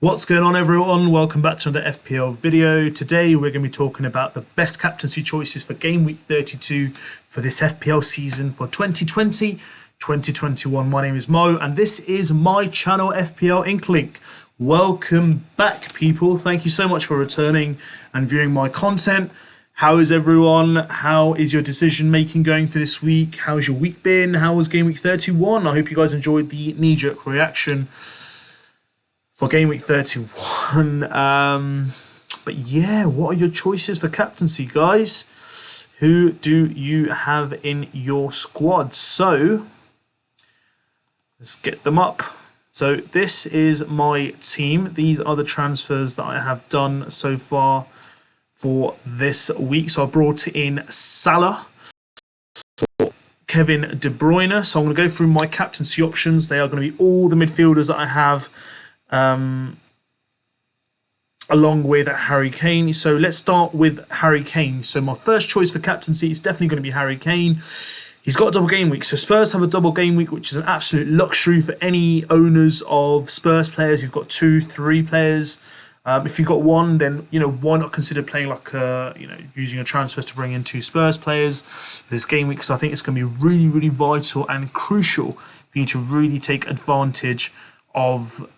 What's going on, everyone? Welcome back to another FPL video. Today we're going to be talking about the best captaincy choices for game week 32 for this FPL season for 2020-2021. My name is Mo and this is my channel, FPL INKLING. Welcome back, people. Thank you so much for returning and viewing my content. How is everyone? How is your decision making going for this week? How's your week been? How was game week 31? I hope you guys enjoyed the knee-jerk reaction for game week 31. But yeah, what are your choices for captaincy, guys? Who do you have in your squad? So let's get them up. So this is my team. These are the transfers that I have done so far for this week. So I brought in Salah for Kevin De Bruyne. So I'm going to go through my captaincy options. They are going to be all the midfielders that I have, along with Harry Kane. So let's start with Harry Kane. So my first choice for captaincy is definitely going to be Harry Kane. He's got a double game week. So Spurs have a double game week, which is an absolute luxury for any owners of Spurs players. You've got 2, 3 players. If you've got one, then why not consider playing using a transfer to bring in 2 Spurs players for this game week? Because I think it's going to be really, really vital and crucial for you to really take advantage of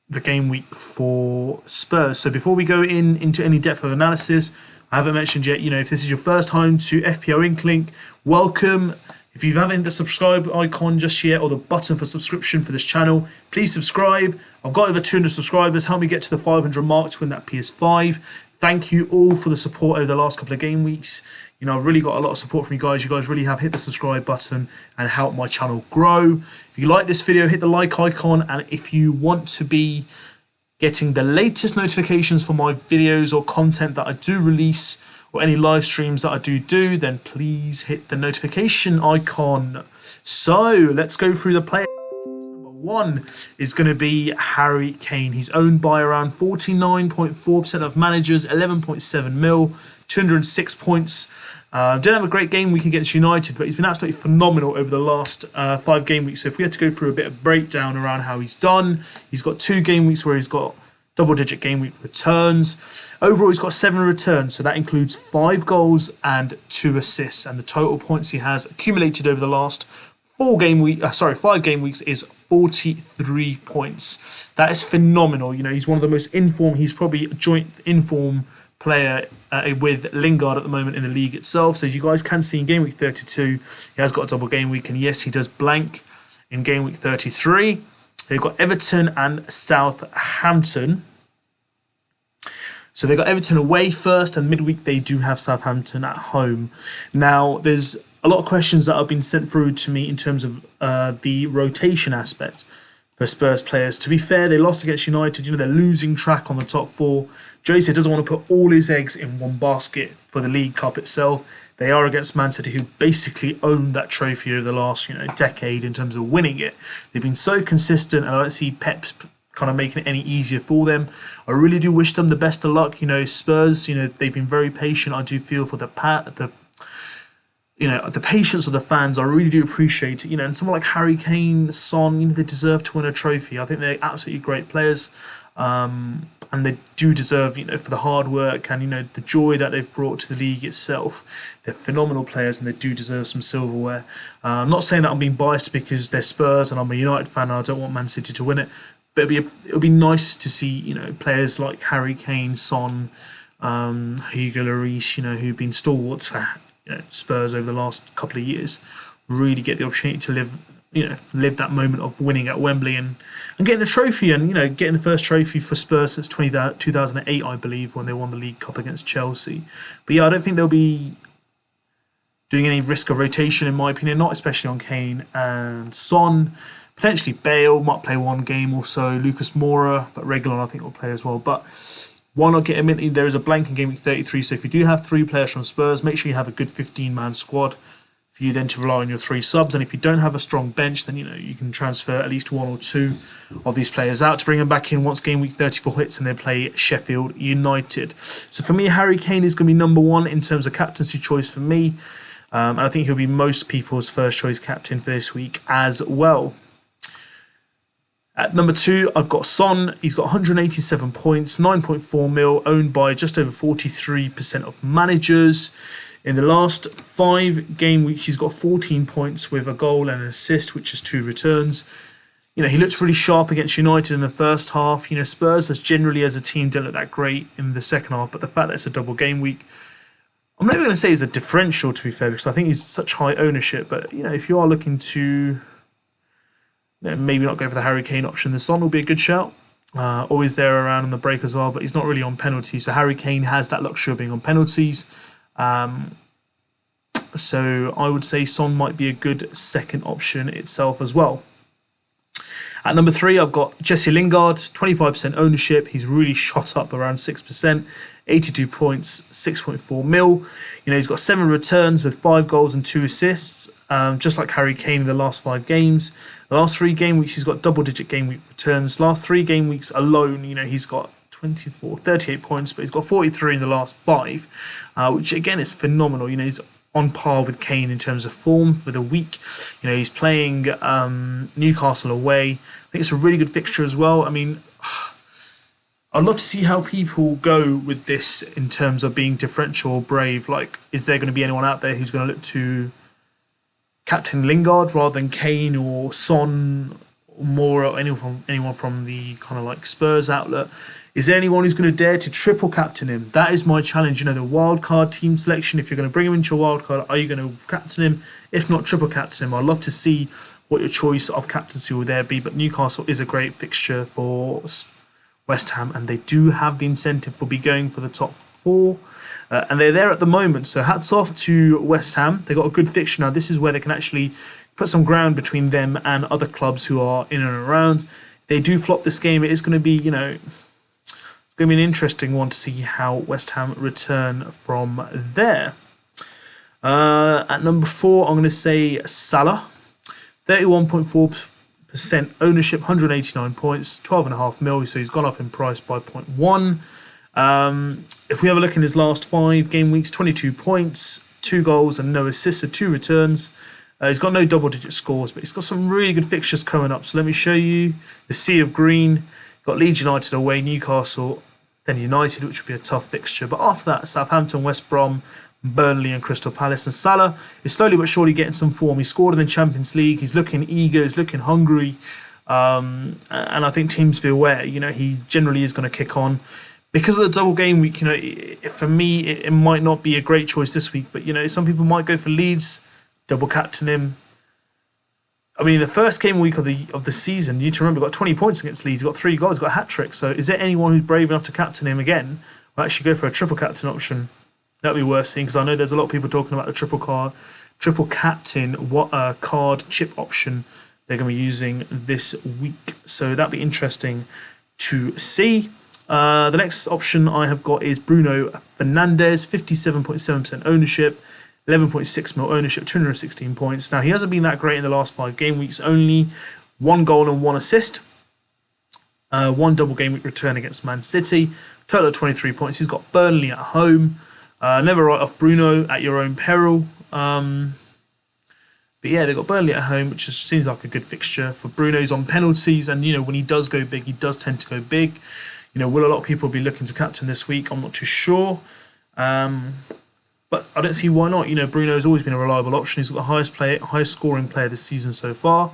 the game week for Spurs. So before we go into any depth of analysis, I haven't mentioned yet, if this is your first time to FPL INKLING, welcome. If you haven't hit the subscribe icon just yet or the button for subscription for this channel, please subscribe. I've got over 200 subscribers. Help me get to the 500 mark to win that PS5. Thank you all for the support over the last couple of game weeks. I've really got a lot of support from you guys. You guys really have hit the subscribe button and helped my channel grow. If you like this video, hit the like icon. And if you want to be getting the latest notifications for my videos or content that I do release or any live streams that I do, then please hit the notification icon. So let's go through the players. Number 1 is going to be Harry Kane. He's owned by around 49.4% of managers, 11.7 mil, 206 points. Didn't have a great game week against United, but he's been absolutely phenomenal over the last 5 game weeks. So if we had to go through a bit of breakdown around how he's done, he's got 2 game weeks where he's got double-digit game week returns. Overall, he's got 7 returns, so that includes 5 goals and 2 assists. And the total points he has accumulated over the last 5 game weeks is 43 points. That is phenomenal. He's one of the most informed. He's probably a joint informed player with Lingard at the moment in the league itself. So as you guys can see in game week 32, he has got a double game week, and yes, he does blank in game week 33. They've got Everton and Southampton. So they've got Everton away first, and midweek they do have Southampton at home. Now, there's a lot of questions that have been sent through to me in terms of the rotation aspect for Spurs players. To be fair, they lost against United. They're losing track on the top 4. Jose doesn't want to put all his eggs in one basket for the League Cup itself. They are against Man City, who basically owned that trophy over the last decade in terms of winning it. They've been so consistent, and I don't see Pep's kind of making it any easier for them. I really do wish them the best of luck. Spurs, they've been very patient. I do feel for the patience of the fans. I really do appreciate it. And someone like Harry Kane, Son, they deserve to win a trophy. I think they're absolutely great players. And they do deserve, for the hard work and, the joy that they've brought to the league itself. They're phenomenal players and they do deserve some silverware. I'm not saying that I'm being biased because they're Spurs and I'm a United fan and I don't want Man City to win it. But it'll be nice to see, players like Harry Kane, Son, Hugo Lloris, who've been stalwarts for Spurs over the last couple of years, really get the opportunity to live that moment of winning at Wembley and getting the trophy and, getting the first trophy for Spurs since 2008, I believe, when they won the League Cup against Chelsea. But yeah, I don't think they'll be doing any risk of rotation, in my opinion, not especially on Kane and Son. Potentially Bale might play 1 game or so. Lucas Moura, but Reguilon I think will play as well. But why not get him in? There is a blank in game week 33, so if you do have 3 players from Spurs, make sure you have a good 15-man squad for you then to rely on your 3 subs. And if you don't have a strong bench, then you can transfer at least 1 or 2 of these players out to bring them back in once game week 34 hits and they play Sheffield United. So for me, Harry Kane is going to be number 1 in terms of captaincy choice for me. And I think he'll be most people's first choice captain for this week as well. At number 2, I've got Son. He's got 187 points, 9.4 mil, owned by just over 43% of managers. In the last 5 game weeks, he's got 14 points with a goal and an assist, which is 2 returns. He looked really sharp against United in the first half. Spurs, as generally as a team, don't look that great in the second half, but the fact that it's a double game week, I'm not even going to say it's a differential, to be fair, because I think he's such high ownership. But, if you are looking to maybe not go for the Harry Kane option, the Son will be a good shout. Always there around on the break as well, but he's not really on penalties. So Harry Kane has that luxury of being on penalties. So I would say Son might be a good second option itself as well. At number 3, I've got Jesse Lingard, 25% ownership. He's really shot up around 6%, 82 points, 6.4 mil. He's got 7 returns with 5 goals and 2 assists, just like Harry Kane in the last 5 games. The last 3 game weeks, he's got double-digit game week returns. Last 3 game weeks alone, he's got 38 points, but he's got 43 in the last 5, which again is phenomenal. He's on par with Kane in terms of form for the week. He's playing Newcastle away. I think it's a really good fixture as well. I'd love to see how people go with this in terms of being differential or brave. Like, is there going to be anyone out there who's going to look to captain Lingard rather than Kane or Son or more, or anyone from the kind of like Spurs outlet? Is there anyone who's going to dare to triple captain him? That is my challenge. The wildcard team selection. If you're going to bring him into your wildcard, are you going to captain him? If not, triple captain him. I'd love to see what your choice of captaincy will there be. But Newcastle is a great fixture for West Ham, and they do have the incentive for going for the top 4. And they're there at the moment. So hats off to West Ham. They got a good fixture now. This is where they can actually put some ground between them and other clubs who are in and around. They do flop this game. It is going to be, it's going to be an interesting one to see how West Ham return from there. At number 4, I'm going to say Salah. 31.4% ownership, 189 points, 12.5 mil. So he's gone up in price by 0.1. If we have a look in his last 5 game weeks, 22 points, 2 goals and no assists, so 2 returns. He's got no double-digit scores, but he's got some really good fixtures coming up. So let me show you the Sea of Green. Got Leeds United away, Newcastle, then United, which would be a tough fixture. But after that, Southampton, West Brom, Burnley and Crystal Palace. And Salah is slowly but surely getting some form. He scored in the Champions League. He's looking eager. He's looking hungry. And I think teams be aware, he generally is going to kick on. Because of the double game week, for me, it might not be a great choice this week. But, some people might go for Leeds, double captain him. The first game week of the season, you need to remember, got 20 points against Leeds. He got 3 goals, got a hat-trick. So is there anyone who's brave enough to captain him again? Or actually go for a triple captain option? That'd be worth seeing, because I know there's a lot of people talking about the triple captain card chip option they're going to be using this week. So that'd be interesting to see. The next option I have got is Bruno Fernandes, 57.7% ownership, 11.6 mil ownership, 216 points. Now, he hasn't been that great in the last 5 game weeks, only 1 goal and 1 assist. 1 double game week return against Man City, total of 23 points. He's got Burnley at home. Never write off Bruno at your own peril. But yeah, they've got Burnley at home, which just seems like a good fixture for Bruno. He's on penalties, and when he does go big, he does tend to go big. Will a lot of people be looking to captain this week? I'm not too sure. But I don't see why not. Bruno has always been a reliable option. He's got the highest scoring player this season so far.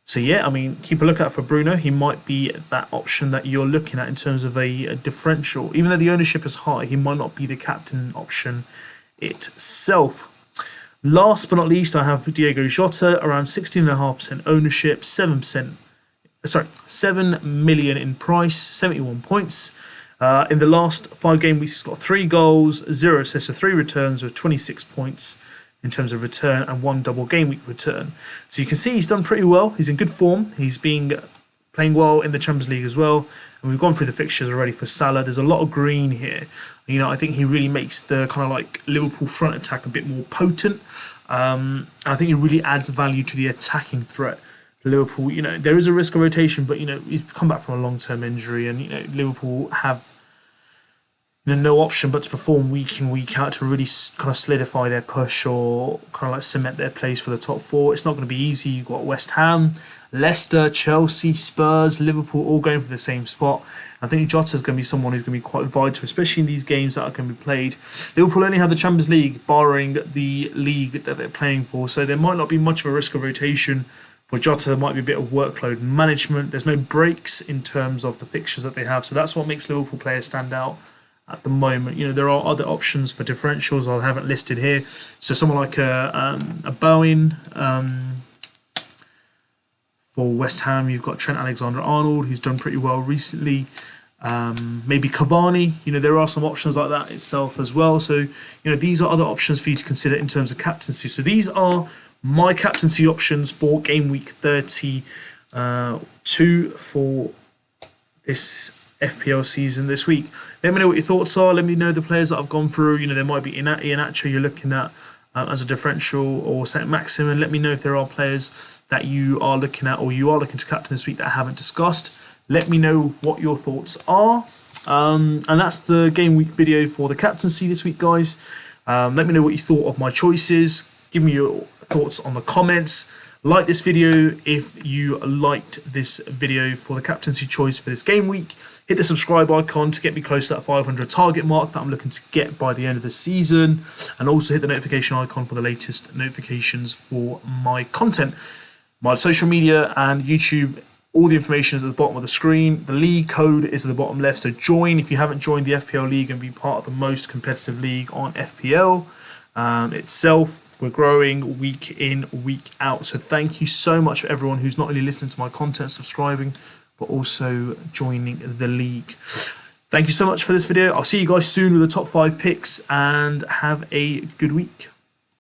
So yeah, keep a lookout for Bruno. He might be that option that you're looking at in terms of a differential. Even though the ownership is high, he might not be the captain option itself. Last but not least, I have Diego Jota, around 16.5% ownership, 7 million in price, 71 points. In the last 5 game weeks, he's got 3 goals, 0 assists, so 3 returns with 26 points in terms of return and 1 double game week return. So you can see he's done pretty well. He's in good form. He's been playing well in the Champions League as well. And we've gone through the fixtures already for Salah. There's a lot of green here. I think he really makes the kind of like Liverpool front attack a bit more potent. I think he really adds value to the attacking threat. Liverpool, there is a risk of rotation, but, he's come back from a long-term injury, and, Liverpool have, no option but to perform week in, week out to really kind of solidify their push or kind of like cement their place for the top four. It's not going to be easy. You've got West Ham, Leicester, Chelsea, Spurs, Liverpool all going for the same spot. I think Jota is going to be someone who's going to be quite vital, especially in these games that are going to be played. Liverpool only have the Champions League, barring the league that they're playing for, so there might not be much of a risk of rotation. For Jota, there might be a bit of workload management. There's no breaks in terms of the fixtures that they have, so that's what makes Liverpool players stand out at the moment. There are other options for differentials I haven't listed here. So someone like a Bowen. For West Ham, you've got Trent Alexander-Arnold, who's done pretty well recently. Maybe Cavani. There are some options like that itself as well. So, these are other options for you to consider in terms of captaincy. So these are my captaincy options for game week 32 for this FPL season this week. Let me know what your thoughts are. Let me know the players that I've gone through. There might be Iheanacho you're looking at as a differential, or St. Maximin. Let me know if there are players that you are looking at or you are looking to captain this week that I haven't discussed. Let me know what your thoughts are. And that's the game week video for the captaincy this week, guys. Let me know what you thought of my choices. Give me your thoughts on the comments. Like this video if you liked this video for the captaincy choice for this game week. Hit the subscribe icon to get me close to that 500 target mark that I'm looking to get by the end of the season. And also hit the notification icon for the latest notifications for my content. My social media and YouTube, all the information is at the bottom of the screen. The league code is at the bottom left, so join if you haven't joined the FPL league and be part of the most competitive league on FPL itself. We're growing week in, week out. So thank you so much for everyone who's not only listening to my content, subscribing, but also joining the league. Thank you so much for this video. I'll see you guys soon with the top 5 picks and have a good week.